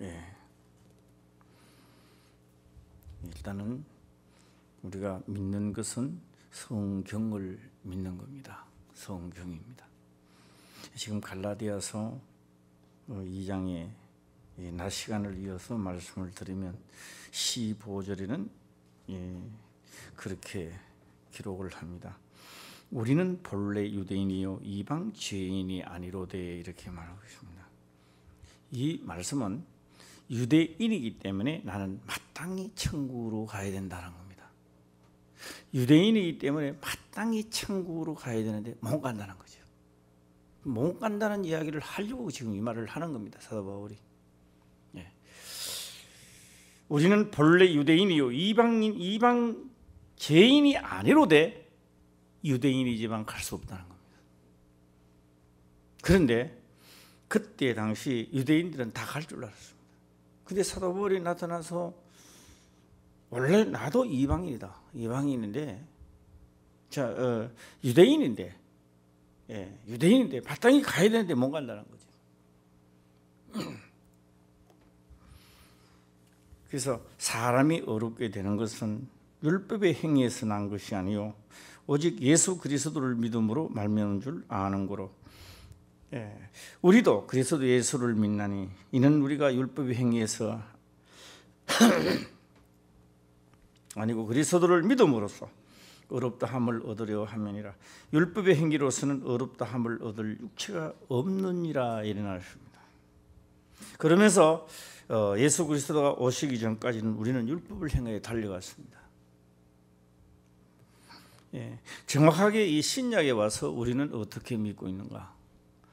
예. 일단은 우리가 믿는 것은 성경을 믿는 겁니다. 성경입니다. 지금 갈라디아서 2장에 낮 시간을 이어서 말씀을 드리면 15절에는 그렇게 기록을 합니다. 우리는 본래 유대인이요 이방 죄인이 아니로되 이렇게 말하고 있습니다. 이 말씀은 유대인이기 때문에 나는 마땅히 천국으로 가야 된다는 겁니다. 유대인이기 때문에 마땅히 천국으로 가야 되는데 못 간다는 거죠. 못 간다는 이야기를 하려고 지금 이 말을 하는 겁니다. 사도 바울이. 예. 우리는 본래 유대인이요 이방 죄인이 아니로되 유대인이지만 갈 수 없다는 겁니다. 그런데 그때 당시 유대인들은 다 갈 줄 알았습니다. 근데 사도 바울이 나타나서 원래 나도 이방인이다. 이방인인데 유대인인데 유대인인데 마땅히 가야 되는데 못 간다는 거죠. 그래서 사람이 어렵게 되는 것은 율법의 행위에서 난 것이 아니요 오직 예수 그리스도를 믿음으로 말미암은 줄 아는 거로. 우리도 그리스도 예수를 믿나니 이는 우리가 율법의 행위에서 아니고 그리스도를 믿음으로써 어렵다 함을 얻으려 함이니라. 율법의 행위로서는 어렵다 함을 얻을 육체가 없느니라 일어나십니다. 그러면서 예수 그리스도가 오시기 전까지는 우리는 율법을 행하여 달려갔습니다. 정확하게 이 신약에 와서 우리는 어떻게 믿고 있는가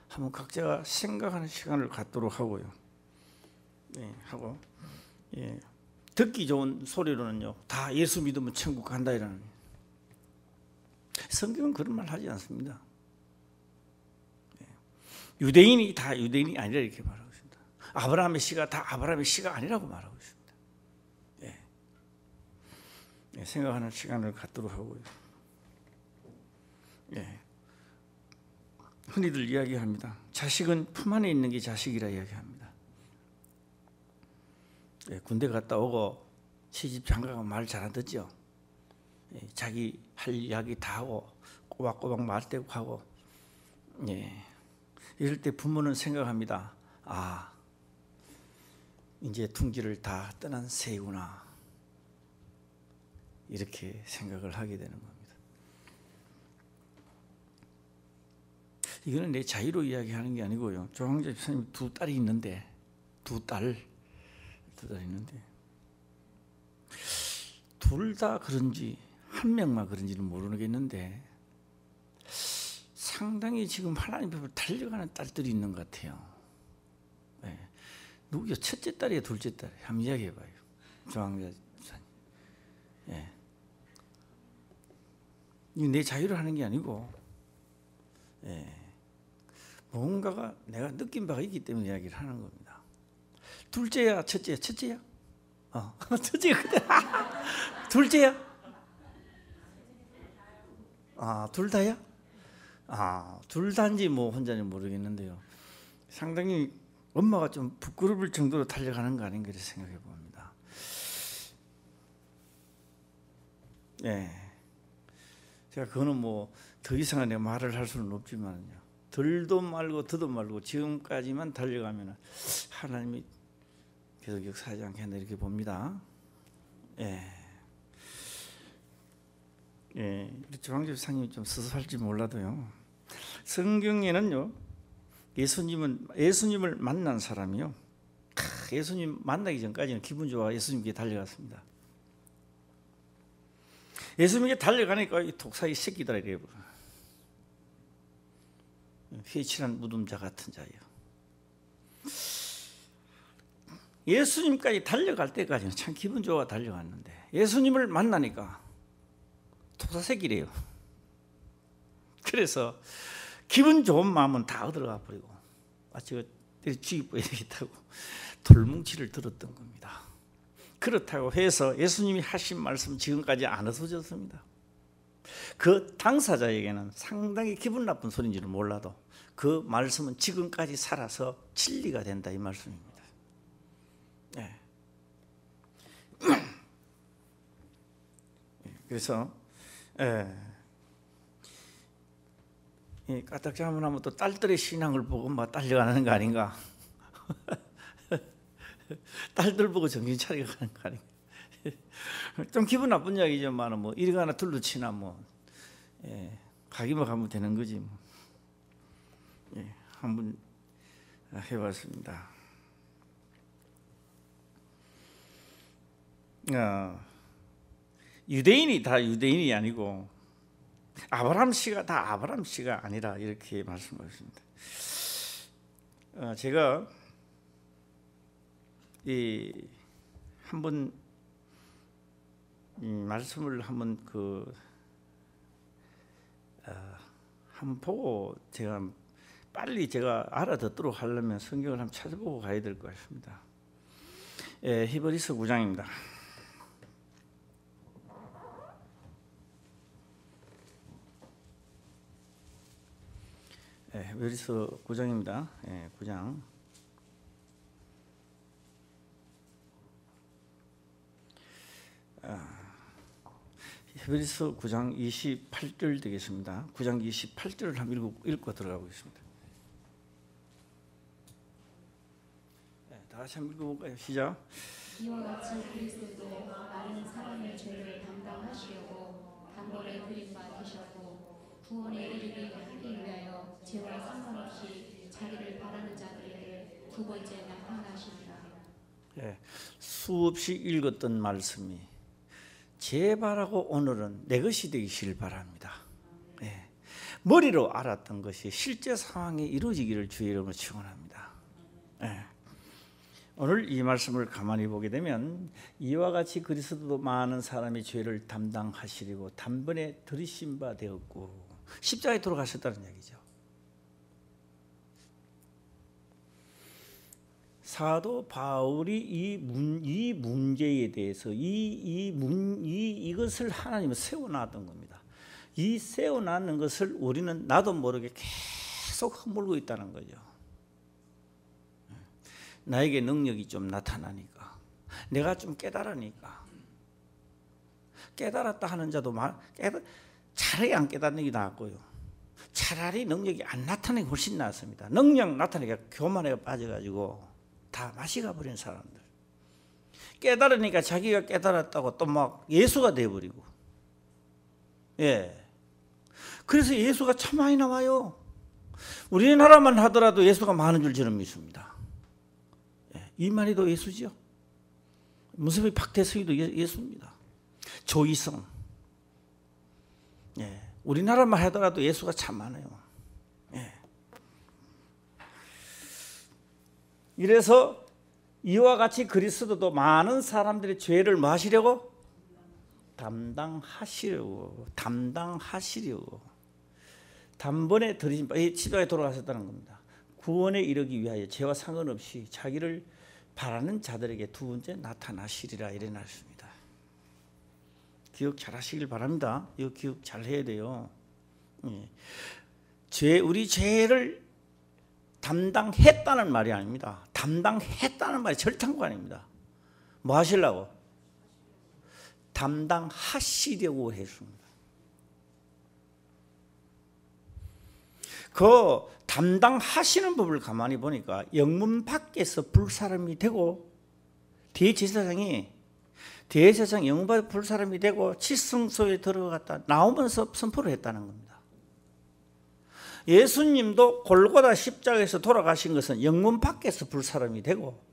한번 각자가 생각하는 시간을 갖도록 하고요. 듣기 좋은 소리로는요 다 예수 믿으면 천국 간다 이라는. 성경은 그런 말 하지 않습니다. 유대인이 다 유대인이 아니라 이렇게 말하고 있습니다. 아브라함의 씨가 다 아브라함의 씨가 아니라고 말하고 있습니다. 생각하는 시간을 갖도록 하고요. 흔히들 이야기합니다. 자식은 품 안에 있는 게 자식이라 이야기합니다. 군대 갔다 오고 시집 장가가 말 잘 안 듣죠. 자기 할 이야기 다 하고 꼬박꼬박 말대고 하고 이럴 때 부모는 생각합니다. 아 이제 둥지를 다 떠난 새구나 이렇게 생각을 하게 되는 겁니다. 이거는 내 자유로 이야기하는 게 아니고요. 조항자 집사님 두 딸이 있는데 두 딸 있는데 둘 다 그런지 한 명만 그런지는 모르겠는데 상당히 지금 하나님 앞으로 달려가는 딸들이 있는 것 같아요. 누구요? 첫째 딸이에요? 둘째 딸이에요? 한번 이야기해봐요. 조항자 집사님. 이거 내 자유로 하는 게 아니고 뭔가가 내가 느낀 바가 있기 때문에 이야기를 하는 겁니다. 둘째야, 첫째야? 첫째야? 첫째가 그때 둘째야? 둘 다야? 둘 다인지 뭐 혼자는 모르겠는데요. 상당히 엄마가 좀 부끄러울 정도로 달려가는 거 아닌가 생각해 봅니다. 제가 그거는 뭐 더 이상은 내가 말을 할 수는 없지만요. 덜도 말고 더도 말고 지금까지만 달려가면 하나님이 계속 역사하지 않겠나 이렇게 봅니다. 조항자 집사님이 좀 스스할지 몰라도요. 성경에는요 예수님을 만난 사람이요 예수님 만나기 전까지는 기분 좋아 예수님께 달려갔습니다. 예수님께 달려가니까 이 독사의 새끼들아 이래 회칠한 무덤자 같은 자예요. 예수님까지 달려갈 때까지는 참 기분 좋아 달려갔는데 예수님을 만나니까 독사 새끼래요. 그래서 기분 좋은 마음은 다 얻어가 버리고 제가 죽이버려야 되겠다고 돌뭉치를 들었던 겁니다. 그렇다고 해서 예수님이 하신 말씀 지금까지 안 없어졌습니다. 그 당사자에게는 상당히 기분 나쁜 소리인지는 몰라도 그 말씀은 지금까지 살아서 진리가 된다 이 말씀입니다. 그래서 까딱 잘못하면 또 딸들의 신앙을 보고 막 딸려가는 거 아닌가? 딸들 보고 정신 차리고 가는 거 아닌가? 좀 기분 나쁜 이야기지만 뭐 이리가 하나 둘로 치나 뭐 가기만 가면 되는 거지 뭐. 한번 해봤습니다. 유대인이 다 유대인이 아니고 아브라함 씨가 다 아브라함 씨가 아니라 이렇게 말씀하셨습니다. 제가 한번 말씀을 한번 한번 보고 빨리 제가 알아듣도록 하려면 성경을 한번 찾아보고 가야 될 것 같습니다. 히브리서 9장입니다. 히브리서 9장입니다. 9장. 히브리서 9장 28절 되겠습니다. 9장 28절을 한번 읽고 들어가 보겠습니다. 다 같이 한번 읽어볼까요? 시작. 이와 같이 그리스도도 많은 사람의 죄를 담당하시려고 단번에 드린 바 되셨고 구원에 이르게 하기 위하여 죄와 상관없이 자기를 바라는 자들에게 두 번째 나타나시리라. 수없이 읽었던 말씀이 제 바라고 오늘은 내 것이 되기를 바랍니다. 머리로 알았던 것이 실제 상황에 이루어지기를 주의 이름으로 축원합니다. 오늘 이 말씀을 가만히 보게 되면 이와 같이 그리스도도 많은 사람의 죄를 담당하시려고 단번에 들이신 바 되었고 십자가에 돌아가셨다는 얘기죠. 사도 바울이 이 문제에 대해서 이것을 하나님은 세워놨던 겁니다. 이 세워놨는 것을 우리는 나도 모르게 계속 허물고 있다는 거죠. 나에게 능력이 좀 나타나니까, 내가 좀 깨달으니까, 깨달았다 하는 자도 차라리 안 깨닫는 게 낫고요. 차라리 능력이 안 나타나는 게 훨씬 낫습니다. 능력 나타나니까 교만에 빠져가지고 다 맛이 가버린 사람들. 깨달으니까 자기가 깨달았다고 또 막 예수가 돼버리고. 그래서 예수가 참 많이 나와요. 우리나라만 하더라도 예수가 많은 줄 저는 믿습니다. 이만희도 예수죠. 무슨 박태성이도 예수입니다. 조이성. 우리나라만 하더라도 예수가 참 많아요. 이래서 이와 같이 그리스도도 많은 사람들의 죄를 뭐 하시려고? 담당하시려고. 단번에 들이신 바, 십자가에 돌아가셨다는 겁니다. 구원에 이르기 위하여 죄와 상관없이 자기를 바라는 자들에게 두 번째 나타나시리라 이래 놨습니다. 기억 잘 하시길 바랍니다. 이거 기억 잘 해야 돼요. 우리 죄를 담당했다는 말이 아닙니다. 담당했다는 말이 절탄고 아닙니다. 뭐 하시려고? 담당하시려고 했습니다. 그 담당하시는 법을 가만히 보니까 영문 밖에서 불사람이 되고 대제사장이 영문 밖에 불사람이 되고 지성소에 들어갔다 나오면서 선포를 했다는 겁니다. 예수님도 골고다 십자가에서 돌아가신 것은 영문 밖에서 불사람이 되고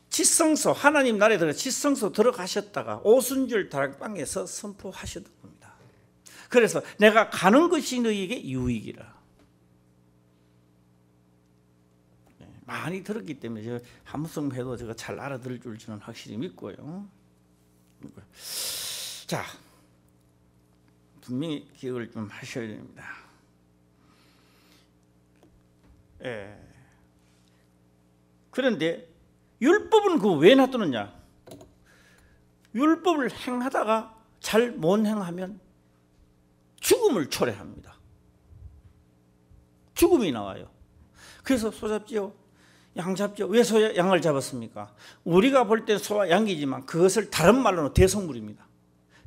지성소 하나님 나라에 들어가 지성소 들어가셨다가 오순절 다락방에서 선포하셨던 겁니다. 그래서 내가 가는 것이 너희에게 유익이라. 많이 들었기 때문에 제가 한무성 해도 제가 잘 알아들을 줄 저는 확실히 믿고요. 자, 분명히 기억을 좀 하셔야 됩니다. 그런데 율법은 그거 왜 놔두느냐? 율법을 행하다가 잘 못 행하면 죽음을 초래합니다. 죽음이 나와요. 그래서 소잡지요. 양 잡죠. 왜 양을 잡았습니까? 우리가 볼 때 소와 양이지만 그것을 다른 말로는 대속물입니다.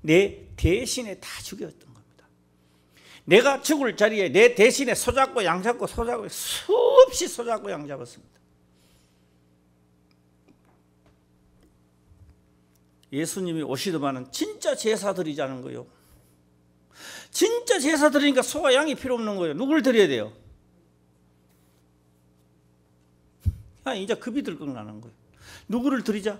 내 대신에 다 죽였던 겁니다. 내가 죽을 자리에 내 대신에 소 잡고 양 잡고 소 잡고 수없이 소 잡고 양 잡았습니다. 예수님이 오시더만은 진짜 제사 드리자는 거예요. 진짜 제사 드리니까 소와 양이 필요 없는 거예요. 누굴 드려야 돼요? 이제 급이 들컥나는 거예요. 누구를 드리자?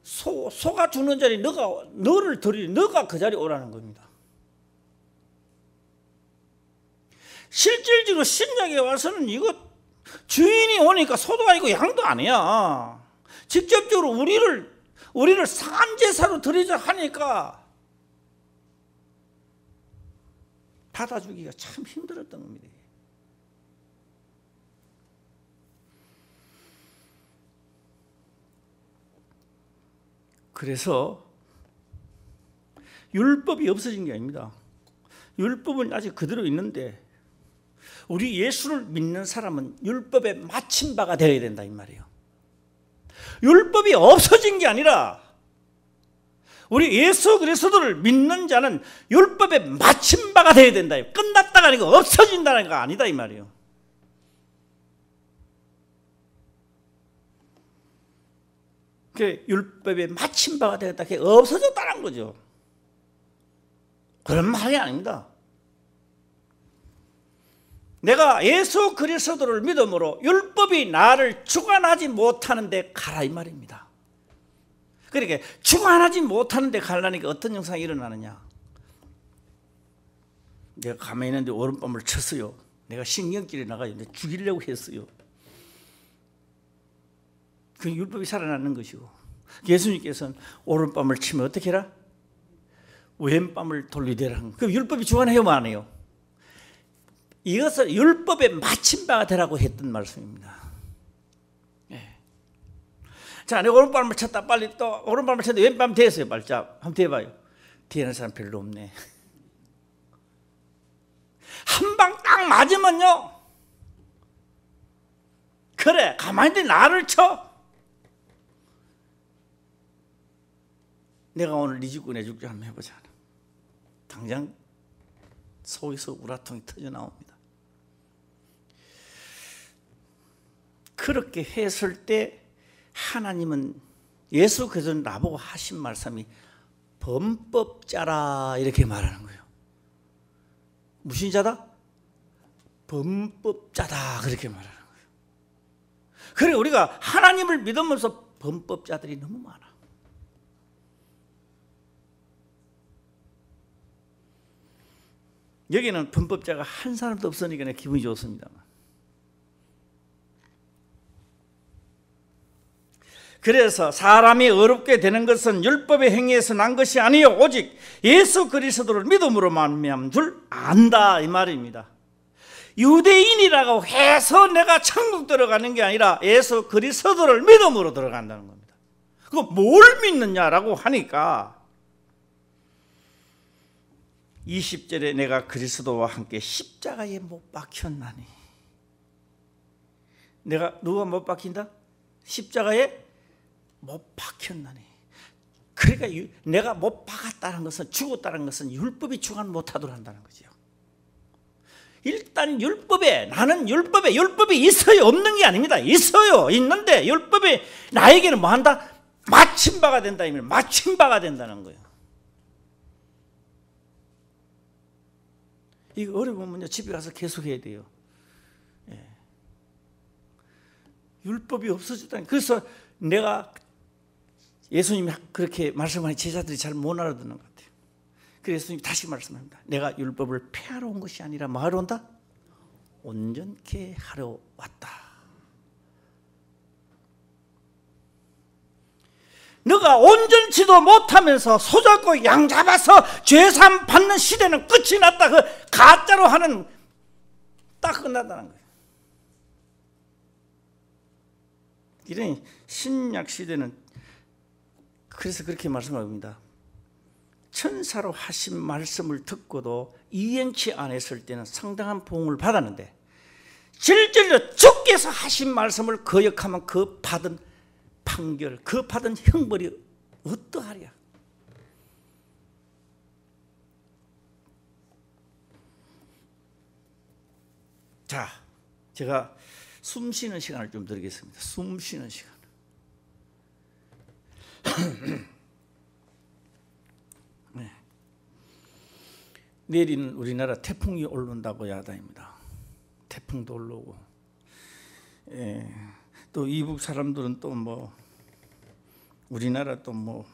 소가 죽는 자리 너를 드리니 너가 그 자리에 오라는 겁니다. 실질적으로 신약에 와서는 이거 주인이 오니까 소도 아니고 양도 아니야. 직접적으로 우리를 산제사로 드리자 하니까 받아주기가 참 힘들었던 겁니다. 그래서 율법이 없어진 게 아닙니다. 율법은 아직 그대로 있는데 우리 예수를 믿는 사람은 율법에 맞힌 바가 되어야 된다 이 말이에요. 율법이 없어진 게 아니라 우리 예수 그리스도를 믿는 자는 율법에 맞힌 바가 되어야 된다. 끝났다가 아니고 없어진다는 거 아니다 이 말이에요. 율법에 맞힌 바가 되었다. 그게 없어졌다는 거죠. 그런 말이 아닙니다. 내가 예수 그리스도를 믿음으로 율법이 나를 주관하지 못하는 데 가라 이 말입니다. 그러니까 주관하지 못하는 데 가려니까 어떤 현상이 일어나느냐. 내가 가만히 있는데 오른밤을 쳤어요. 내가 신경질이 나가요. 내가 죽이려고 했어요. 그 율법이 살아나는 것이고, 예수님께서는 오른밤을 치면 어떻게 해라? 왼밤을 돌리되라. 그 율법이 주관해요, 뭐 안 해요? 이것을 율법에 맞힌 바가 되라고 했던 말씀입니다. 네. 자, 내가 오른밤을 쳤다. 빨리 또 오른밤을 쳤는데 왼밤 됐어요. 빨리 자, 한번 대봐요. 뒤에는 사람 별로 없네. 한 방 딱 맞으면요, 그래 가만히 있는데 나를 쳐. 내가 오늘 네 죽고 내 죽자 한번 해보자. 당장 속에서 우라통이 터져 나옵니다. 그렇게 했을 때 하나님은 예수 그리스도는 나보고 하신 말씀이 범법자라 이렇게 말하는 거예요. 무슨 자다? 범법자다 그렇게 말하는 거예요. 그래 우리가 하나님을 믿으면서 범법자들이 너무 많아. 여기는 범법자가 한 사람도 없으니까 내가 기분이 좋습니다만. 그래서 사람이 어렵게 되는 것은 율법의 행위에서 난 것이 아니요 오직 예수 그리스도를 믿음으로 말미암은 줄 안다 이 말입니다. 유대인이라고 해서 내가 천국 들어가는 게 아니라 예수 그리스도를 믿음으로 들어간다는 겁니다. 그거 뭘 믿느냐라고 하니까 20절에 내가 그리스도와 함께 십자가에 못 박혔나니. 내가 누가 못 박힌다? 십자가에 못 박혔나니. 그러니까 내가 못 박았다는 것은, 죽었다는 것은 율법이 주관 못하도록 한다는 거죠. 일단 나는 율법이 있어요 없는 게 아닙니다. 있어요. 있는데 율법이 나에게는 뭐 한다? 맞힌 바가 된다. 맞힌 바가 된다는 거예요. 이거 어려우면요 집에 가서 계속 해야 돼요. 예. 율법이 없어졌다니. 그래서 내가 예수님이 그렇게 말씀하니 제자들이 잘 못 알아듣는 것 같아요. 그래서 예수님이 다시 말씀합니다. 내가 율법을 폐하러 온 것이 아니라 뭐 하러 온다? 온전케 하러 왔다. 너가 온전치도 못하면서 소 잡고 양 잡아서 죄산 받는 시대는 끝이 났다. 그 가짜로 하는 딱 끝났다는 거예요. 이런 신약 시대는 그래서 그렇게 말씀합니다. 천사로 하신 말씀을 듣고도 이행치 않았을 때는 상당한 보응을 받았는데 실제로 주께서 하신 말씀을 거역하면 그 받은 판결, 그 받은 형벌이 어떠하랴. 자, 제가 숨 쉬는 시간을 좀 드리겠습니다. 숨 쉬는 시간. 네. 내일은 우리나라 태풍이 올라온다고 야단입니다. 태풍도 올라오고, 또 이북 사람들은 또 뭐 우리나라 또 뭐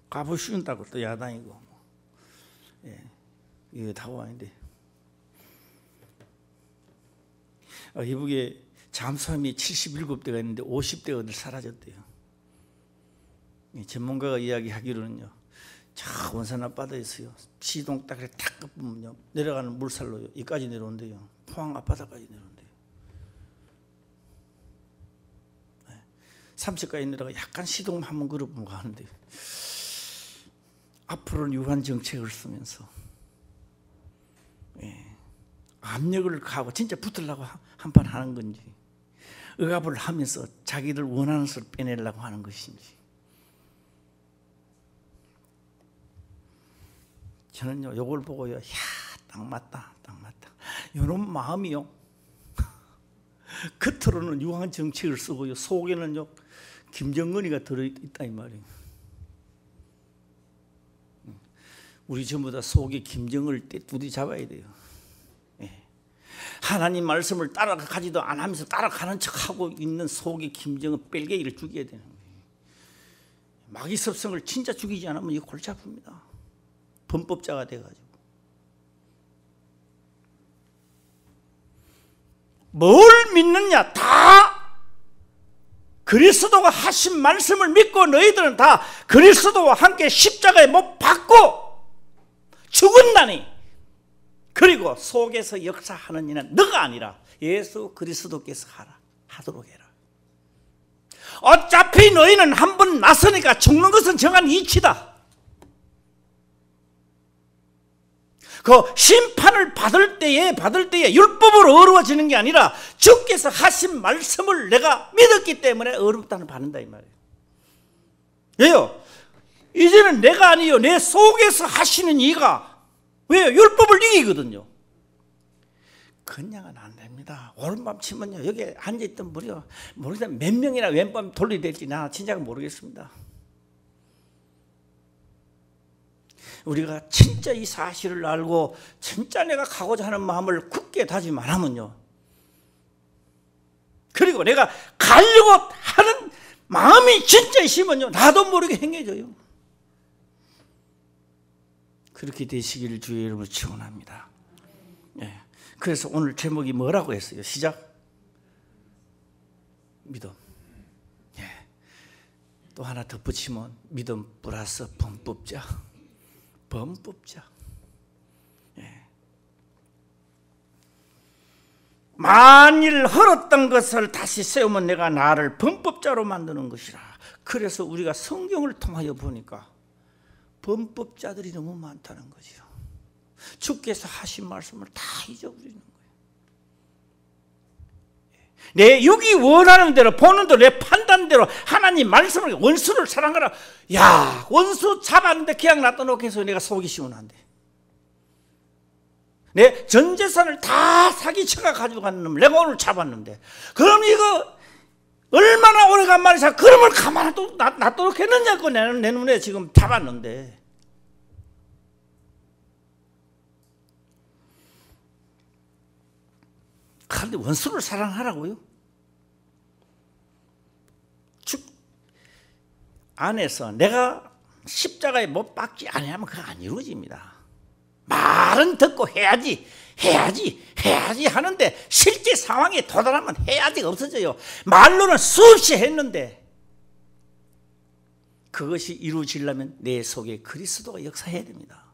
가부 씌운다고 또 야단이고, 이게 다 와인데, 이북에 잠수함이 77대가 있는데 50대가 어딜 사라졌대요. 전문가가 이야기하기로는요, 저 원산 앞바다에서요, 시동 딱 끄면요, 내려가는 물살로요, 이까지 내려온대요. 포항 앞바다까지 내려온대요. 30까지 내려가 약간 시동 한번 걸어보면 가는데, 앞으로는 유한 정책을 쓰면서 압력을 가하고 진짜 붙으려고 한판 하는 건지, 억압을 하면서 자기들 원하는 것을 빼내려고 하는 것인지. 저는요, 요걸 보고요, 야, 딱 맞다, 딱 맞다. 이런 마음이요, 겉으로는 유한 정책을 쓰고요, 속에는요, 김정은이가 들어있다 이 말이에요. 우리 전부 다 속에 김정은을 떼두디 잡아야 돼요. 하나님 말씀을 따라가지도 안 하면서 따라가는 척하고 있는 속에 김정은 뺄개이를 죽여야 되는 거예요. 마귀 습성을 진짜 죽이지 않으면 이거 골치 아픕니다. 범법자가 돼가지고. 뭘 믿느냐? 다 그리스도가 하신 말씀을 믿고 너희들은 다 그리스도와 함께 십자가에 못 박고 죽은다니. 그리고 속에서 역사하는 이는 너가 아니라 예수 그리스도께서 하도록 해라. 어차피 너희는 한 번 났으니까 죽는 것은 정한 이치다. 그 심판을 받을 때에 율법으로 어려워지는 게 아니라 주께서 하신 말씀을 내가 믿었기 때문에 어렵다는 받는다 이 말이에요. 왜요? 이제는 내가 아니요, 내 속에서 하시는 이가. 왜요? 율법을 이기거든요. 그냥은 안 됩니다. 오른밤 치면요, 여기 앉아있던 분이요, 모르겠다 몇 명이나 왼밤 돌리야 될지 나 진짜 모르겠습니다. 우리가 진짜 이 사실을 알고 진짜 내가 가고자 하는 마음을 굳게 다짐 안 하면요, 그리고 내가 가려고 하는 마음이 진짜 있으면요, 나도 모르게 행해져요. 그렇게 되시기를 주의 이름으로 축원합니다. 그래서 오늘 제목이 뭐라고 했어요? 시작. 믿음. 또 하나 덧붙이면 믿음 플러스 범법자. 범법자. 만일 헐었던 것을 다시 세우면 내가 나를 범법자로 만드는 것이라. 그래서 우리가 성경을 통하여 보니까 범법자들이 너무 많다는 거죠. 주께서 하신 말씀을 다 잊어버리는 거예요. 내 육이 원하는 대로, 보는 대로, 내 판단대로 하나님 말씀을, 원수를 사랑하라. 야, 원수 잡았는데 그냥 놔둬놓고 해서 내가 속이 시원한데, 내 전 재산을 다 사기쳐가 가지고 갔는 놈을 내가 오늘 잡았는데, 그럼 이거 얼마나 오래간만에 그놈을 가만히 놔둬놓고 했느냐고 내 눈에 지금 잡았는데. 그런데 원수를 사랑하라고요? 주 안에서 내가 십자가에 못 박지 않으면 그거 안 이루어집니다. 말은 듣고 해야지 하는데 실제 상황에 도달하면 해야지가 없어져요. 말로는 수없이 했는데 그것이 이루어지려면 내 속에 그리스도가 역사해야 됩니다.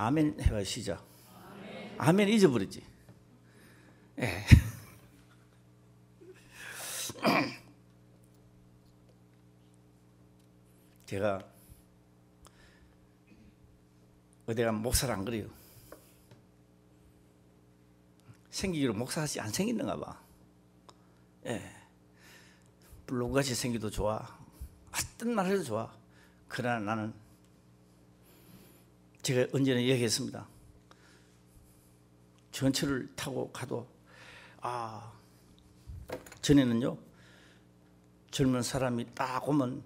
아멘 해봐 시작. 아멘 잊어버렸지. 제가 어디가 목사를 안 그래요. 생기기로 목사같이 안 생기는가 봐. 예. 블로그같이 생기도 좋아. 어떤 말 해도 좋아. 그러나 나는 제가 언제나 얘기했습니다. 전철을 타고 가도 전에는요 젊은 사람이 딱 오면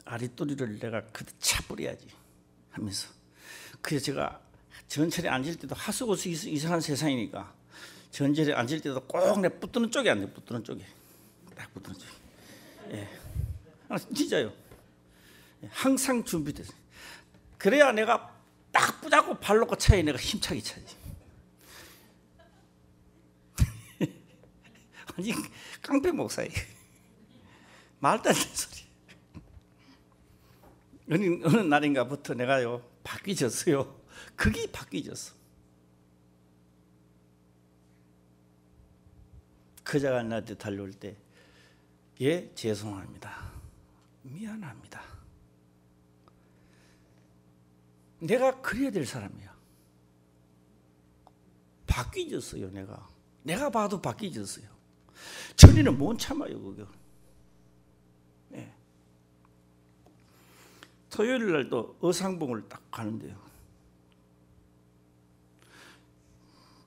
아리또리를 내가 그때 차버려야지 하면서, 그래서 제가 전철에 앉을 때도 하수고수 이상한 세상이니까 전철에 앉을 때도 꼭 내 붙드는 쪽에 앉아요. 붙드는 쪽에, 딱 붙드는 쪽에. 예. 진짜요. 항상 준비됐어요. 그래야 내가 딱 붙잡고 발 놓고 차에 내가 힘차게 차지. 아니 깡패 목사예요. 말도 안 되는 소리. 어느 날인가부터 내가요 바뀌졌어요. 그게 바뀌졌어. 그자가 나한테 달려올 때, 예, 죄송합니다. 미안합니다. 내가 그래야 될 사람이야. 바뀌졌어요. 내가 봐도 바뀌졌어요. 전에는 못 참아요. 그거. 네. 토요일 날도 어상봉을 딱 가는데요.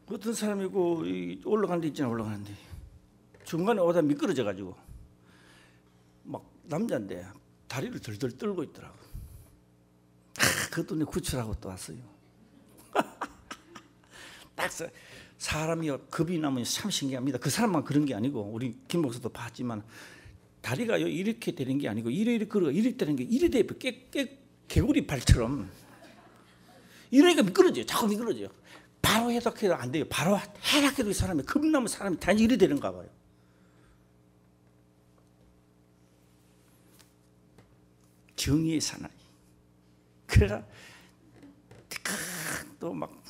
어떤 사람이고 올라가는 데 있잖아. 올라가는데 중간에 오다 미끄러져 가지고 막 남자인데 다리를 덜덜 떨고 있더라고. 그것도 내 구출하고 또 왔어요. 딱 사람이 겁이 나면 참 신기합니다. 그 사람만 그런 게 아니고 우리 김 목사도 봤지만 다리가 이렇게 되는 게 아니고 이래 걸어 이렇게 되는 게 이래 돼. 개구리 발처럼 이러니까 미끄러져요. 자꾸 미끄러져요. 바로 해석해도 안 돼요. 바로 해석해도 사람이 겁나면 사람이 단지 이래 되는가 봐요. 정의의 사나이. 그래가 또 막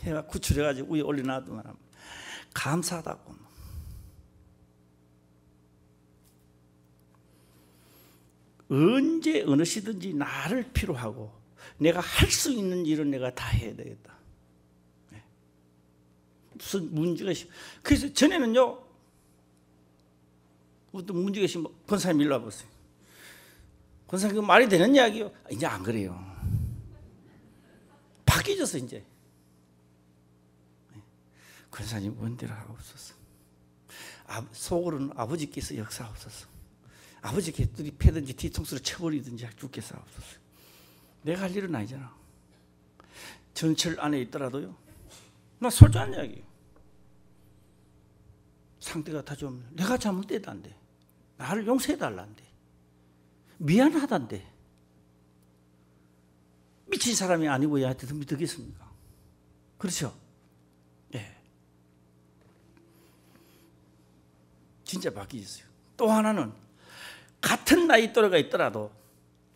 해가 구출해가지고 위에 올려놔두면 감사하다고. 언제 어느 시든지 나를 필요하고 내가 할 수 있는 일은 내가 다 해야 되겠다. 무슨 문제가 있으면, 그래서 전에는요 어떤 문제가 있으면 권사님 일로 와보세요. 권사님 그 말이 되는 이야기요? 이제 안 그래요. 바뀌어졌어 이제. 권사님 원대로 하옵소서. 속으로는 아버지께서 역사하옵소서. 아버지께서 패든지 뒤통수를 쳐버리든지 죽겠어 하옵소서. 내가 할 일은 아니잖아. 전철 안에 있더라도요 나 솔직한 이야기예요. 상대가 다 좀 내가 잘못됐다는데 나를 용서해달라는데 미안하단데 미친 사람이 아니고 얘한테 더 믿겠습니까? 그렇죠? 예. 진짜 바뀌었어요. 또 하나는 같은 나이 또래가 있더라도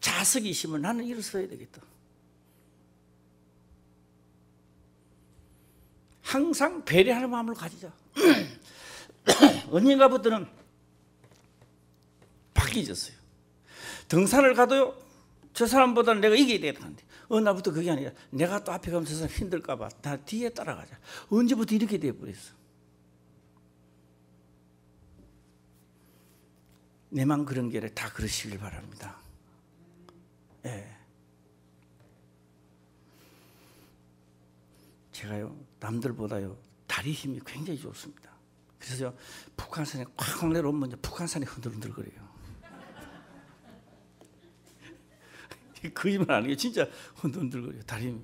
자석이 있으면 나는 일어서야 되겠다. 항상 배려하는 마음을 가지자. 언젠가부터는 바뀌어졌어요. 등산을 가도요 저 사람보다는 내가 이겨야 되겠다는데 어느 날부터 그게 아니라 내가 또 앞에 가면 저 사람 힘들까 봐 나 뒤에 따라가자. 언제부터 이렇게 돼버렸어. 내만 그런 게 아니라 다 그러시길 바랍니다. 예. 제가요 남들보다요 다리 힘이 굉장히 좋습니다. 그래서 북한산에 콱 내려오면 북한산이 흔들흔들거려요. 거짓말 아니에요. 진짜 흔들흔들거려요. 다리 힘이.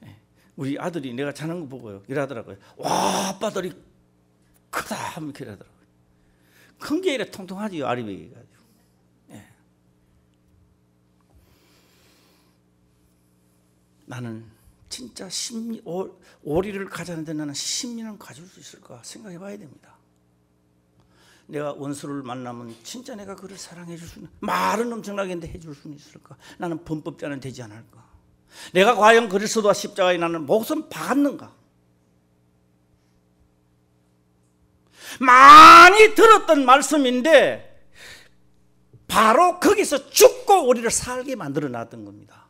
예. 우리 아들이 내가 자는 거 보고요 이러더라고요. 와 아빠들이 크다 하면 이렇게 이러더라고요. 큰 게 아니라 통통하지요. 아리백이 가지고. 예. 나는 진짜 오리를 가자는데 나는 심리는 가질 수 있을까 생각해 봐야 됩니다. 내가 원수를 만나면 진짜 내가 그를 사랑해 줄 수 있는, 말은 엄청나게 했는데 해줄 수는 있을까? 나는 범법자는 되지 않을까? 내가 과연 그리스도와 십자가에 나는 목숨 박았는가? 많이 들었던 말씀인데 바로 거기서 죽고 죽고 우리를 살게 만들어 놨던 겁니다.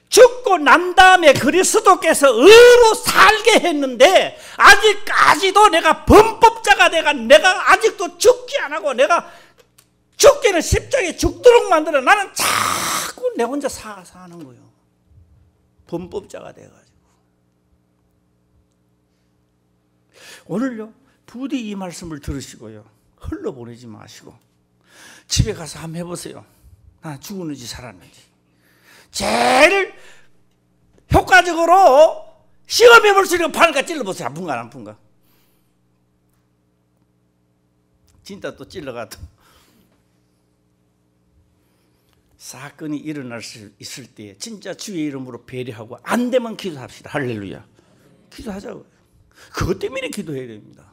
죽고 난 다음에 그리스도께서 의로 살게 했는데 아직까지도 내가 범법자가 내가 아직도 죽지 않고 내가 죽기는 십자가에 죽도록 만들어 나는 자꾸 내 혼자 사는 거예요. 범법자가 돼가지고. 오늘요 부디 이 말씀을 들으시고요 흘러보내지 마시고 집에 가서 한번 해보세요. 나 죽었는지 살았는지. 제일 효과적으로 시험해 볼 수 있는 팔과 찔러보세요. 아픈가 안 아픈가. 진짜 또 찔러가도 사건이 일어날 수 있을 때 진짜 주의 이름으로 배려하고 안 되면 기도합시다. 할렐루야. 기도하자고요. 그것 때문에 기도해야 됩니다.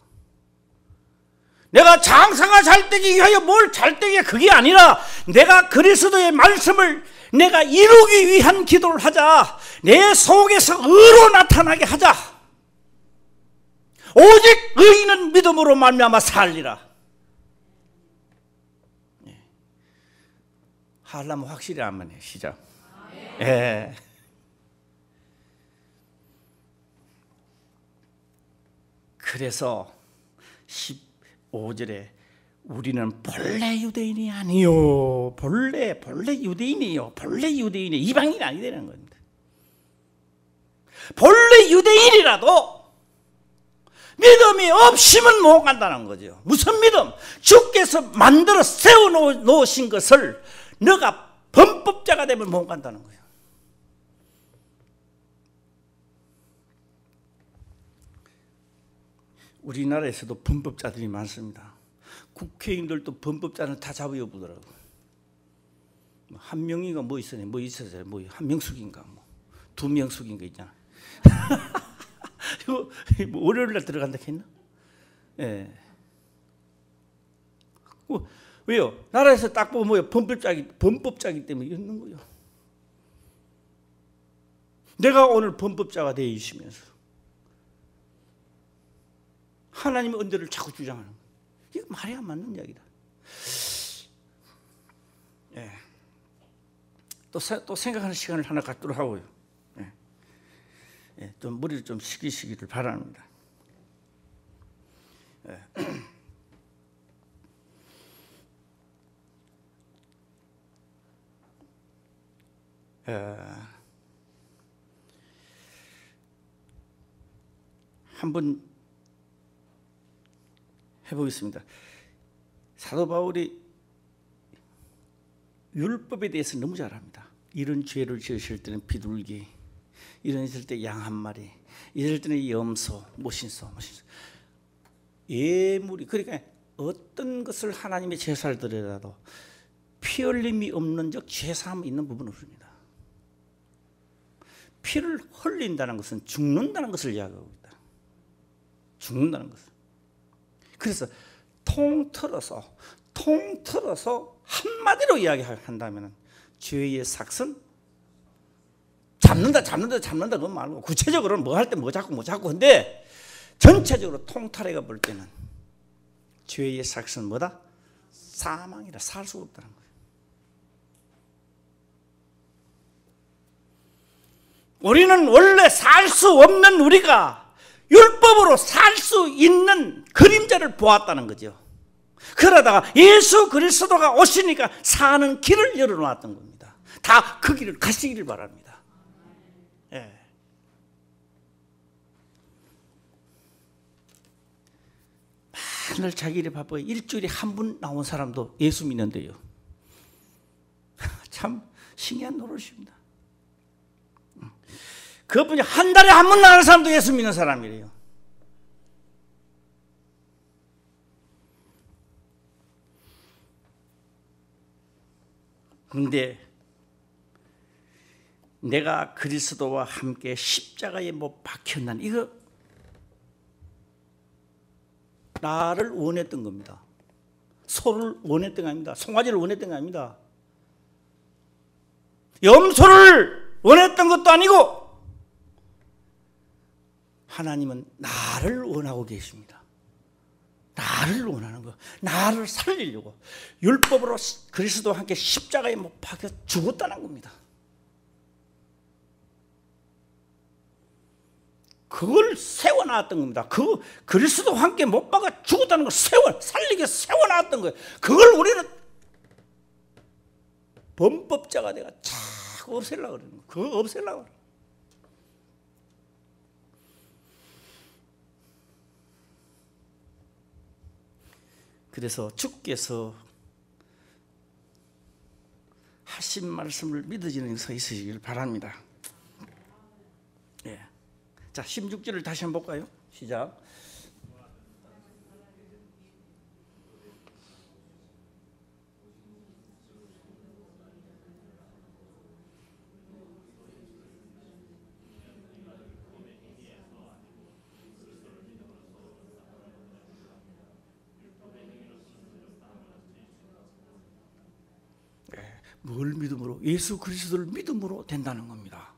내가 장사가 잘되기 위하여 뭘 잘되게 그게 아니라 내가 그리스도의 말씀을 내가 이루기 위한 기도를 하자. 내 속에서 의로 나타나게 하자. 오직 의인은 믿음으로 말미암아 살리라. 하려면 확실히 한번 해. 시작. 예. 그래서 15절에 우리는 본래 유대인이 아니요. 본래 유대인이요. 본래 유대인이 이방인이 아니라는 겁니다. 본래 유대인이라도 믿음이 없으면 못 간다는 거죠. 무슨 믿음? 주께서 만들어 세워놓으신 것을 너가 범법자가 되면 못 간다는 거예요. 우리나라에서도 범법자들이 많습니다. 국회의원들도 범법자는 다 잡아여 보더라고. 한 명인가 뭐 있었네. 뭐 있었어요. 뭐 한명숙인가 뭐 두 명숙인가 있잖아. 이거 뭐 월요일날 들어간다 했나? 예. 왜요? 나라에서 딱 보면 뭐요? 범법자기 때문에 있는 거예요. 내가 오늘 범법자가 되어 있으면서 하나님의 은혜를 자꾸 주장하는 거예요. 이거 말이 안 맞는 이야기다. 예. 또 생각하는 시간을 하나 갖도록 하고요. 예. 예. 좀 머리를 좀 식히시기를 바랍니다. 예. 한번 해보겠습니다. 사도 바울이 율법에 대해서 너무 잘 압니다. 이런 죄를 지으실 때는 비둘기, 이런 있을 때 양 한 마리, 이럴 때는 염소, 모신소. 예물이, 그러니까 어떤 것을 하나님의 제사를 드려도 피 흘림이 없는 적 죄사함이 있는 부분은 없습니다. 피를 흘린다는 것은 죽는다는 것을 이야기하고 있다. 죽는다는 것을. 그래서 통틀어서 한마디로 이야기한다면 죄의 삭은 잡는다 그건 말고 구체적으로는 뭐 할 때 뭐 잡고 근데 전체적으로 통틀어가 볼 때는 죄의 삭은 뭐다? 사망이라. 살 수가 없다는 거예요. 우리는 원래 살 수 없는 우리가 율법으로 살 수 있는 그림자를 보았다는 거죠. 그러다가 예수 그리스도가 오시니까 사는 길을 열어놓았던 겁니다. 다 그 길을 가시기를 바랍니다. 예. 맨날 자기 일에 바빠요. 일주일에 한 분 나온 사람도 예수 믿는데요. 참 신기한 노릇입니다. 그분이 한 달에 한 번 나가는 사람도 예수 믿는 사람이래요. 그런데 내가 그리스도와 함께 십자가에 못 박혔난 이거 나를 원했던 겁니다. 소를 원했던 거 아닙니다. 송아지를 원했던 거 아닙니다. 염소를 원했던 것도 아니고 하나님은 나를 원하고 계십니다. 나를 원하는 거, 나를 살리려고 율법으로 그리스도와 함께 십자가에 못 박혀 죽었다는 겁니다. 그걸 세워놨던 겁니다. 그 그리스도와 함께 못 박아 죽었다는 걸 살리게 세워놨던 거예요. 그걸 우리는 범법자가 내가 자꾸 없애려고 그러는 거예요. 그거 없애려고 그래요. 그래서 주께서 하신 말씀을 믿어지는 서 있으시길 바랍니다. 예. 자, 16절을 다시 한번 볼까요? 시작. 뭘 믿음으로? 예수 그리스도를 믿음으로 된다는 겁니다.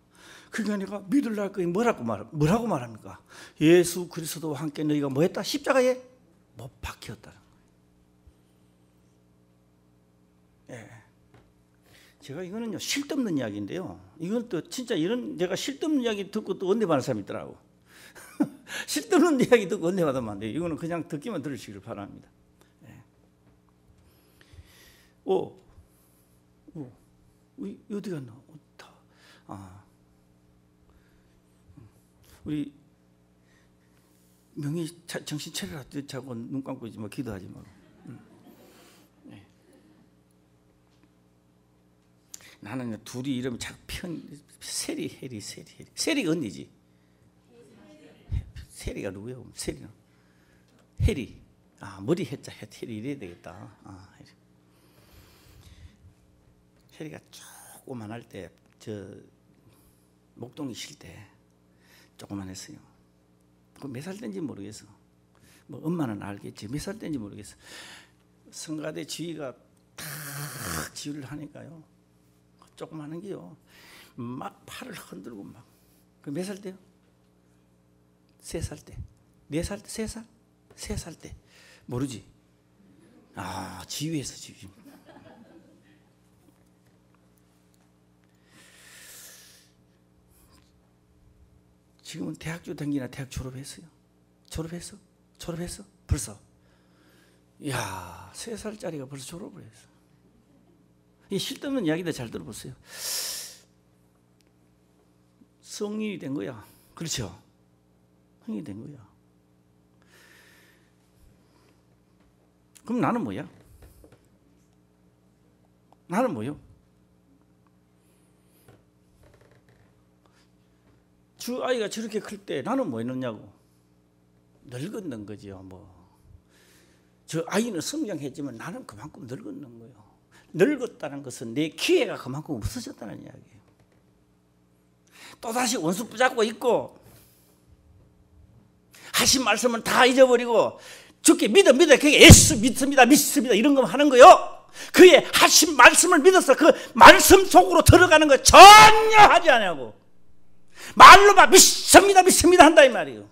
그러니까 내가 믿으려고 거에 뭐라고 말합니까? 예수 그리스도와 함께 너희가 뭐 했다? 십자가에 못 박혔다는 거예요. 예. 제가 이거는요, 실없는 이야기인데요. 이건 또 진짜 이런 내가 실없는 이야기 듣고 또 은혜 받는 사람이 있더라고. 실없는 이야기 듣고 은혜 받으면 안 돼요. 이거는 그냥 듣기만 들으시길 바랍니다. 예. 어디 갔나? 우리 명희 정신 차려라. 자고 눈 감고 있지 마. 기도하지 마. 네. 나는 둘이 이름이 자꾸 세리 언니지. 세리가 누구야? 세리는 해리. 머리 해자 해리 이래야 되겠다. 해리가 조그만할 때, 목동이 쉴 때 조그만했어요. 몇 살 때인지 모르겠어. 뭐 엄마는 알겠지. 몇 살 때인지 모르겠어. 성가대 지휘가 탁 지휘를 하니까요, 조그만한 게요, 막 팔을 흔들고 막. 그 몇 살 때요? 3살 때. 4살 때? 3살? 3살 때. 모르지? 지휘했어, 지휘. 지금은 대학교 다니나 대학 졸업했어요. 졸업했어? 벌써. 이야, 3살짜리가 벌써 졸업을 했어. 이 실없는 이야기들 잘 들어보세요. 성인이 된 거야. 그렇죠? 성인이 된 거야. 그럼 나는 뭐야? 나는 뭐요? 주 아이가 저렇게 클 때 나는 뭐 했느냐고. 늙었는 거지요. 저 아이는 성장했지만 나는 그만큼 늙었는 거예요. 늙었다는 것은 내 기회가 그만큼 없어졌다는 이야기예요. 또다시 원수 붙잡고 있고, 하신 말씀은 다 잊어버리고, 주께 믿어 그게 예수 믿습니다 이런 거 하는 거요. 그의 하신 말씀을 믿어서 그 말씀 속으로 들어가는 거 전혀 하지 않냐고. 말로만 믿습니다 한다 이 말이에요.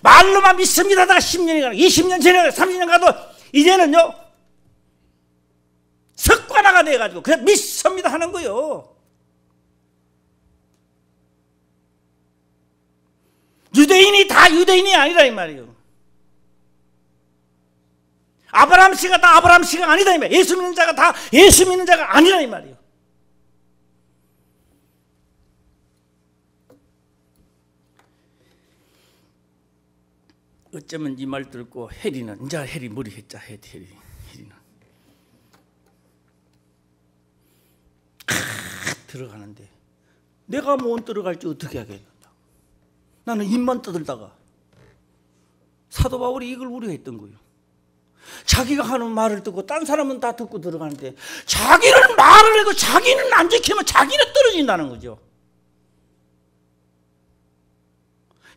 말로만 믿습니다 하다가 10년이 가고 20년 지나고 30년 가도 이제는요, 습관화가 돼가지고 그냥 믿습니다 하는 거요. 유대인이 다 유대인이 아니라 이 말이에요. 아브라함 씨가 다 아브라함 씨가 아니다 이 말이에요. 예수 믿는 자가 다 예수 믿는 자가 아니라 이 말이에요. 어쩌면 이 말 듣고 해리는 이제 해리 머리 했자 해리는 들어가는데 내가 못 들어갈지 어떻게 하겠다. 나는 입만 떠들다가 사도 바울이 이걸 우려했던 거예요. 자기가 하는 말을 듣고 딴 사람은 다 듣고 들어가는데 자기는 말을 하고 자기는 안 지키면 자기는 떨어진다는 거죠.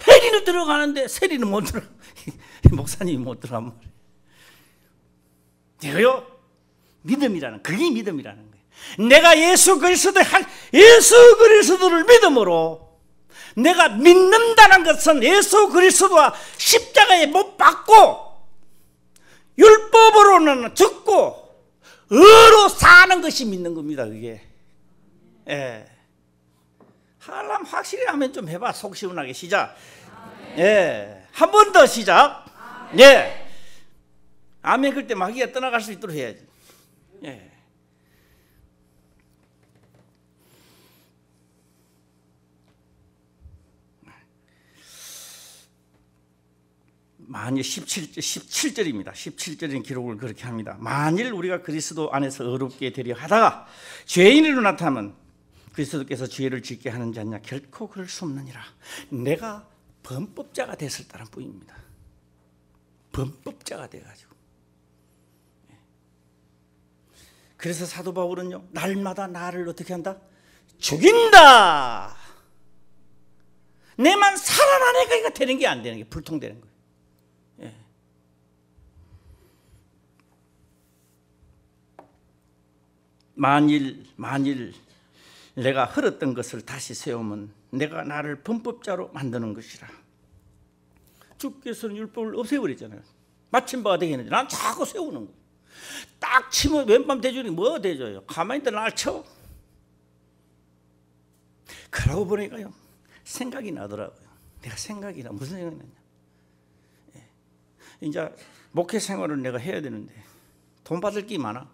해리는 들어가는데 세리는 못 들어. 목사님이 못 들어가면 돼요. 믿음이라는, 그게 믿음이라는 거예요. 내가 예수 그리스도를 믿음으로 내가 믿는다는 것은 예수 그리스도와 십자가에 못 박고 율법으로는 죽고 의로 사는 것이 믿는 겁니다. 그게. 예. 하려면 확실히 하면 좀 해봐. 속 시원하게 시작. 예. 한 번 더 시작. 예. 아멘. 그때 마귀가 떠나갈 수 있도록 해야지. 예. 만일 17절입니다. 17절인 기록을 그렇게 합니다. 만일 우리가 그리스도 안에서 의롭게 되려 하다가 죄인으로 나타나면 그리스도께서 죄를 짓게 하는 자냐? 결코 그럴 수 없느니라. 내가 범법자가 됐을 따른 뿐입니다. 범법자가 돼가지고. 그래서 사도 바울은요, 날마다 나를 어떻게 한다? 죽인다. 내만 살아나니까 되는 게 안 되는 게 불통되는 거예요. 예. 만일 내가 흘렀던 것을 다시 세우면 내가 나를 범법자로 만드는 것이라. 주께서는 율법을 없애버렸잖아요. 마침 바가 되게 했는데 난 자꾸 세우는 거예요. 딱 치면 왼밤 대주니 뭐 대줘요? 가만히 있다 날 쳐. 그러고 보니까요, 생각이 나더라고요. 내가 생각이 나. 무슨 생각이 나냐? 예. 이제 목회 생활을 내가 해야 되는데 돈 받을 게 많아.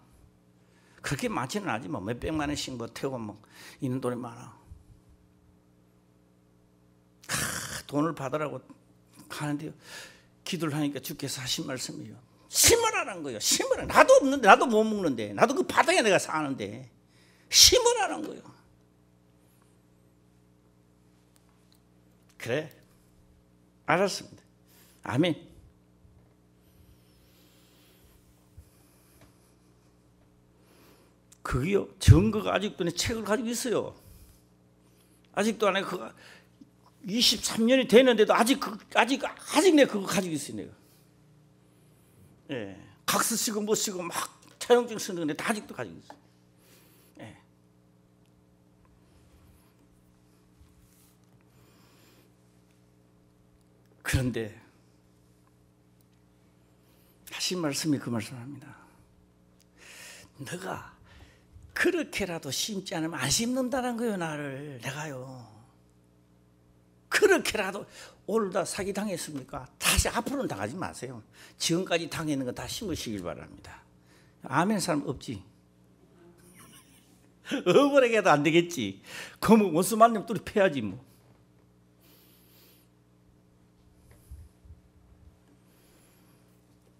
그렇게 많지는 않지만 몇백만 원씩 뭐 태우고 뭐 있는 돈이 많아. 돈을 받으라고 하는데요, 기도를 하니까 주께서 하신 말씀이요, 심으라는 거예요. 심으라. 나도 없는데, 나도 못 먹는데, 나도 그 바닥에 내가 사는데 심으라는 거예요. 그래, 알았습니다. 아멘. 그게요, 증거가 아직도 내 책을 가지고 있어요. 아직도 안에 그가 23년이 됐는데도 아직 내 그거 가지고 있어요. 내가. 예, 각서 쓰고 뭐 쓰고 막 차용증 쓰는 건데 다 아직도 가지고 있어요. 예. 그런데 하신 말씀이 그 말씀합니다. 너가 그렇게라도 심지 않으면 안 심는다는 거예요. 나를, 내가요. 그렇게라도 오늘 다 사기 당했습니까? 다시 앞으로는 당하지 마세요. 지금까지 당했는 거 다 심으시길 바랍니다. 아멘 사람 없지? 억울하게도 안 되겠지. 그럼 원수 만나면 또 패야지 뭐.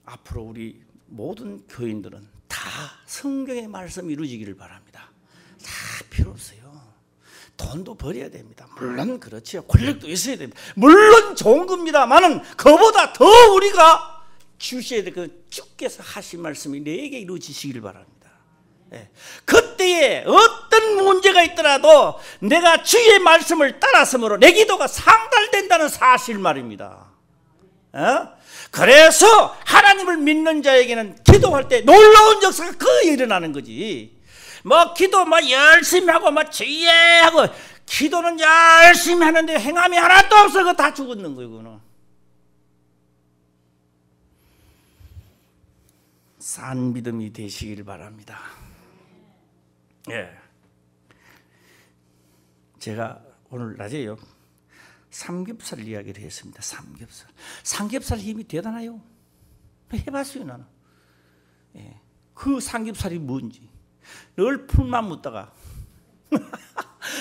앞으로 우리 모든 교인들은 다 성경의 말씀이 이루어지기를 바랍니다. 다 필요 없어요. 돈도 버려야 됩니다. 물론 그렇죠. 권력도 있어야 됩니다. 물론 좋은 겁니다만은 그보다 더 우리가 주셔야 될 그 주께서 하신 말씀이 내게 이루어지시기를 바랍니다. 네. 그때에 어떤 문제가 있더라도 내가 주의 말씀을 따랐으므로 내 기도가 상달된다는 사실 말입니다. 그래서 하나님을 믿는 자에게는 기도할 때 놀라운 역사가 거의 일어나는 거지. 뭐 기도 뭐 열심히 하고 뭐 주의하고 기도는 열심히 하는데 행함이 하나도 없어. 그거 다 죽었는 거예요. 그거는 산 믿음이 되시길 바랍니다. 예. 제가 오늘 낮에요, 삼겹살 이야기를 했습니다. 삼겹살 힘이 대단해요. 해봤어요 나는. 예. 그 삼겹살이 뭔지 늘 풀만 묻다가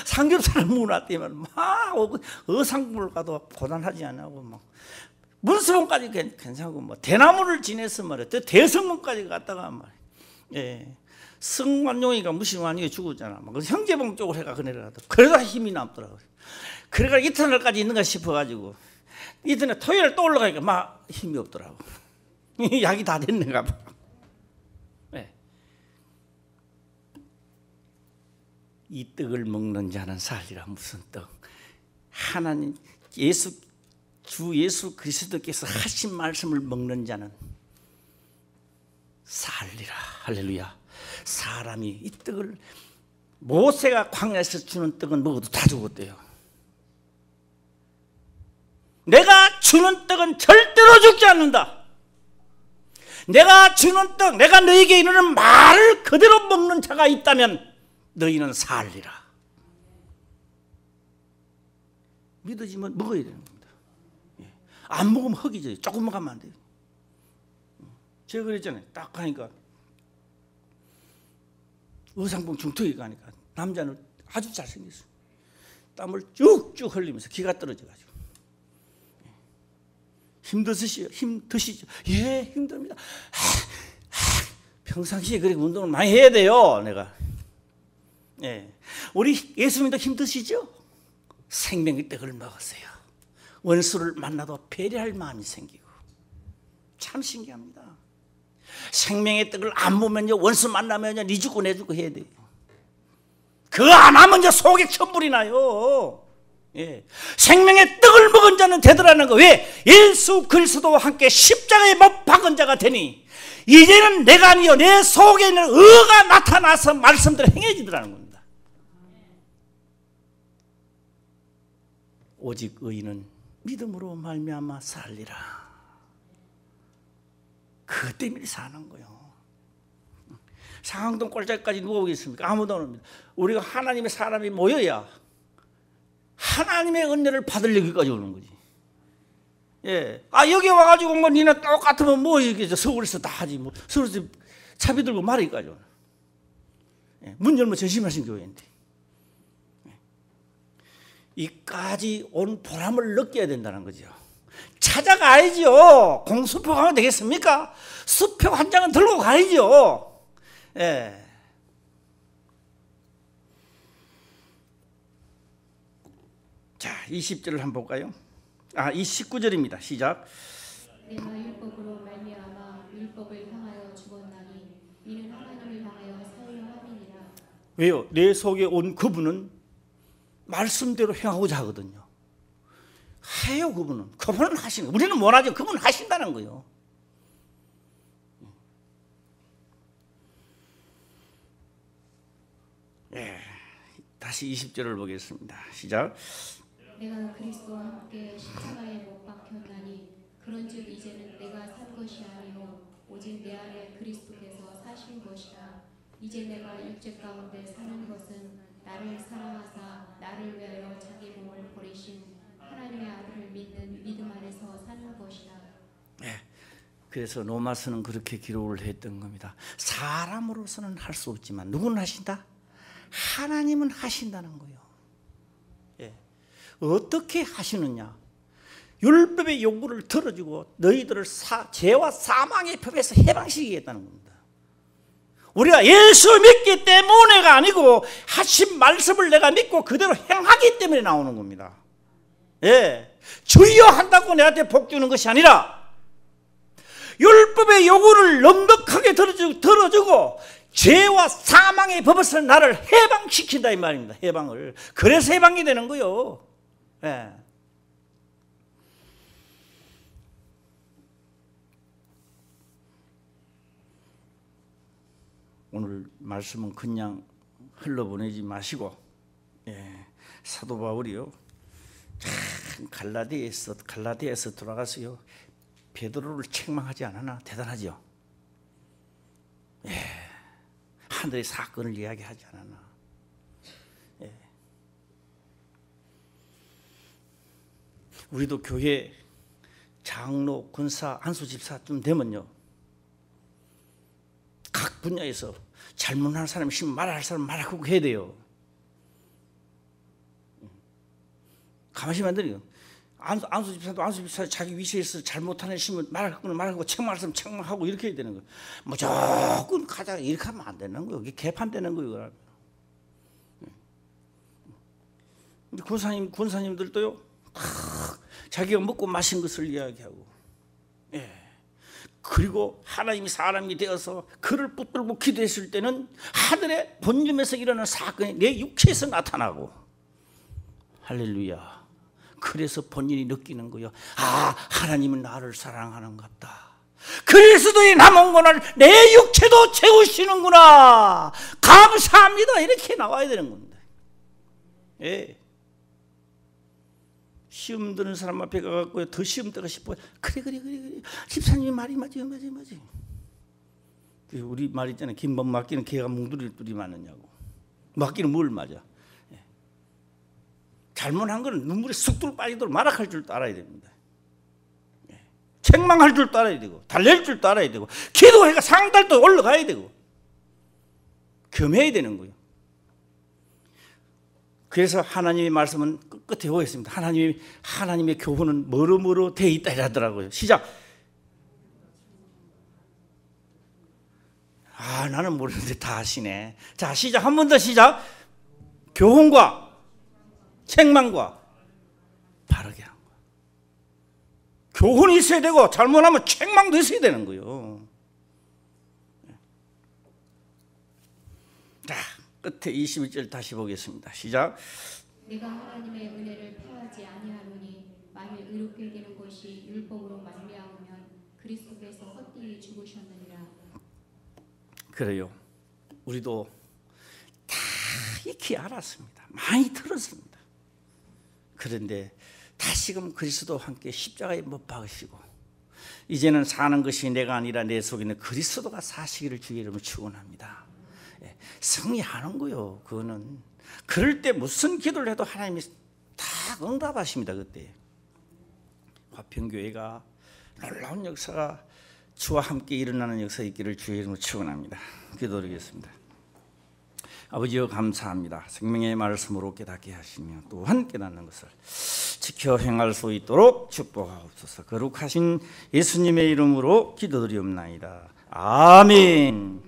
삼겹살을 묻어놨더니만 막 어상물 가도 고단하지 않고 막 문수봉까지 괜찮고 뭐 대나무를 지내서 말이야. 또 대성문까지 갔다가 말이야. 예. 성완용이가 무신완용이 죽었잖아. 막 형제봉 쪽으로 해가 그네라도 그래도 힘이 남더라고요. 그래가 이튿날까지 있는가 싶어가지고 이튿날 토요일 또 올라가니까 막 힘이 없더라고. 약이 다 됐는가 봐. 네. 이 떡을 먹는 자는 살리라. 무슨 떡? 하나님 주 예수 그리스도께서 하신 말씀을 먹는 자는 살리라. 할렐루야. 사람이 이 떡을, 모세가 광야에서 주는 떡은 먹어도 다 죽었대요. 내가 주는 떡은 절대로 죽지 않는다. 내가 주는 떡, 내가 너에게 이르는 말을 그대로 먹는 자가 있다면 너희는 살리라. 믿어지면 먹어야 되는 겁니다. 안 먹으면 허기져요. 조금 먹으면 안 돼요. 제가 그랬잖아요. 딱 가니까 의상봉 중턱에 가니까 남자는 아주 잘생겼어요. 땀을 쭉쭉 흘리면서 기가 떨어져가지고. 힘드시죠? 힘드시죠? 예, 힘듭니다. 평상시에 그렇게 운동을 많이 해야 돼요, 내가. 예. 우리 예수님도 힘드시죠? 생명의 떡을 먹었어요. 원수를 만나도 배려할 마음이 생기고. 참 신기합니다. 생명의 떡을 안 보면요, 원수 만나면요, 니 죽고 내 죽고 해야 돼요. 그거 안 하면 속에 천불이 나요. 예. 생명의 떡을 먹은 자는 되더라는 거. 왜? 예수 그리스도와 함께 십자가에 못 박은 자가 되니 이제는 내가 아니요 내 속에 있는 의가 나타나서 말씀대로 행해지더라는 겁니다. 오직 의인은 믿음으로 말미암아 살리라. 그것 때문에 사는 거예요. 상황동 꼴짝까지 누가 오겠습니까? 아무도 안 옵니다. 우리가 하나님의 사람이 모여야 하나님의 은혜를 받을 여기까지 오는 거지. 예. 여기 와가지고 뭐 니네 똑같으면 뭐 이게 서울에서 다 하지 뭐 서울에서 차비 들고 말이까지 오는. 예. 문 열면 전심하신 교회인데. 예. 이까지 온 보람을 느껴야 된다는 거죠. 찾아가야죠. 공수표 가면 되겠습니까? 수표 한 장은 들고 가야죠. 예. 자, 20절을 한번 볼까요? 19절입니다. 시작. 내가 율법으로 말미암아 율법을 향하여 죽었나니 이는 하나님을 향하여 살려 함이니라. 왜요? 내 속에 온 그분은 말씀대로 행하고자 하거든요. 해요, 그분은. 그분은 하시는. 우리는 못하죠. 그분은 하신다는 거예요. 예. 다시 20절을 보겠습니다. 시작. 내가 그리스도와 함께 십자가에 못 박혔나니 그런즉 이제는 내가 산 것이 아니요 오직 내 안에 그리스도께서 사신 것이라. 이제 내가 육체 가운데 사는 것은 나를 사랑하사 나를 위하여 자기 몸을 버리신 하나님의 아들을 믿는 믿음 안에서 사는 것이라. 네. 그래서 로마서는 그렇게 기록을 했던 겁니다. 사람으로서는 할 수 없지만 누구는 하신다? 하나님은 하신다는 거예요. 예. 어떻게 하시느냐? 율법의 요구를 들어주고 너희들을 죄와 사망의 법에서 해방시키겠다는 겁니다. 우리가 예수 믿기 때문에가 아니고 하신 말씀을 내가 믿고 그대로 행하기 때문에 나오는 겁니다. 예. 주여 한다고 내한테 복 주는 것이 아니라 율법의 요구를 넉넉하게 들어주고 죄와 사망의 법에서 나를 해방시킨다 이 말입니다. 해방을. 그래서 해방이 되는 거예요. 예. 오늘 말씀은 그냥 흘러보내지 마시고, 예. 사도 바울이요, 참 갈라디아에서 돌아가서요 베드로를 책망하지 않았나? 대단하죠. 예. 하늘의 사건을 이야기하지 않았나? 예. 우리도 교회 장로, 권사, 안수집사쯤 되면요, 각 분야에서 잘못하는 사람이 있으면 말할 사람 말하고 해야 돼요. 가만히 안 들어요. 안수집사도 자기 위치에서 잘못하는 있으면 말하고 책망할 사람 책망하고 이렇게 해야 되는 거예요. 무조건 가다가 이렇게 하면 안 되는 거예요. 이게 개판되는 거예요. 우리 권사님들도요, 자기가 먹고 마신 것을 이야기하고, 예. 그리고 하나님이 사람이 되어서 그를 붙들고 기도했을 때는 하늘의 본점에서 일어나는 사건이 내 육체에서 나타나고, 할렐루야. 그래서 본인이 느끼는 거예요. 하나님은 나를 사랑하는갑다. 그리스도의 남은 고난을 내 육체도 채우시는구나. 감사합니다. 이렇게 나와야 되는 겁니다. 예. 시험 드는 사람 앞에 가갖고 더 시험 때가 싶어요. 그래. 집사님이 말이 맞지. 우리 말 있잖아요. 긴밥 맞기는 개가 뭉두리를 뚜리 맞느냐고. 맞기는 뭘 맞아? 잘못한 거는 눈물이 쑥 빠지도록 말악할 줄도 알아야 됩니다. 책망할 줄도 알아야 되고, 달랠 줄도 알아야 되고, 기도해가 상달도 올라가야 되고, 겸해야 되는 거예요. 그래서 하나님의 말씀은 끝에 오겠습니다. 하나님의 교훈은 뭐로 돼 있다 이라더라고요. 시작. 나는 모르는데 다 아시네. 자, 시작. 한 번 더 시작. 교훈과 책망과 바르게 한 거. 교훈이 있어야 되고 잘못하면 책망도 있어야 되는 거예요. 자, 끝에 21절 다시 보겠습니다. 시작. 내가 하나님의 은혜를 패하지 아니하노니 만일 의롭게 되는 것이 율법으로 말미암으면 그리스도께서 헛되이 죽으셨느니라. 그래요. 우리도 다 익히 알았습니다. 많이 들었습니다. 그런데 다시금 그리스도와 함께 십자가에 못 박으시고 이제는 사는 것이 내가 아니라 내 속에 있는 그리스도가 사시기를 주의 이름으로 축원합니다. 승리하는 거요. 그거는 그럴 때 무슨 기도를 해도 하나님이 다 응답하십니다. 그때 화평교회가 놀라운 역사가 주와 함께 일어나는 역사 있기를 주의 이름으로 축원합니다. 기도드리겠습니다. 아버지여 감사합니다. 생명의 말씀으로 깨닫게 하시며 또한 깨닫는 것을 지켜 행할 수 있도록 축복하옵소서. 거룩하신 예수님의 이름으로 기도드리옵나이다. 아멘.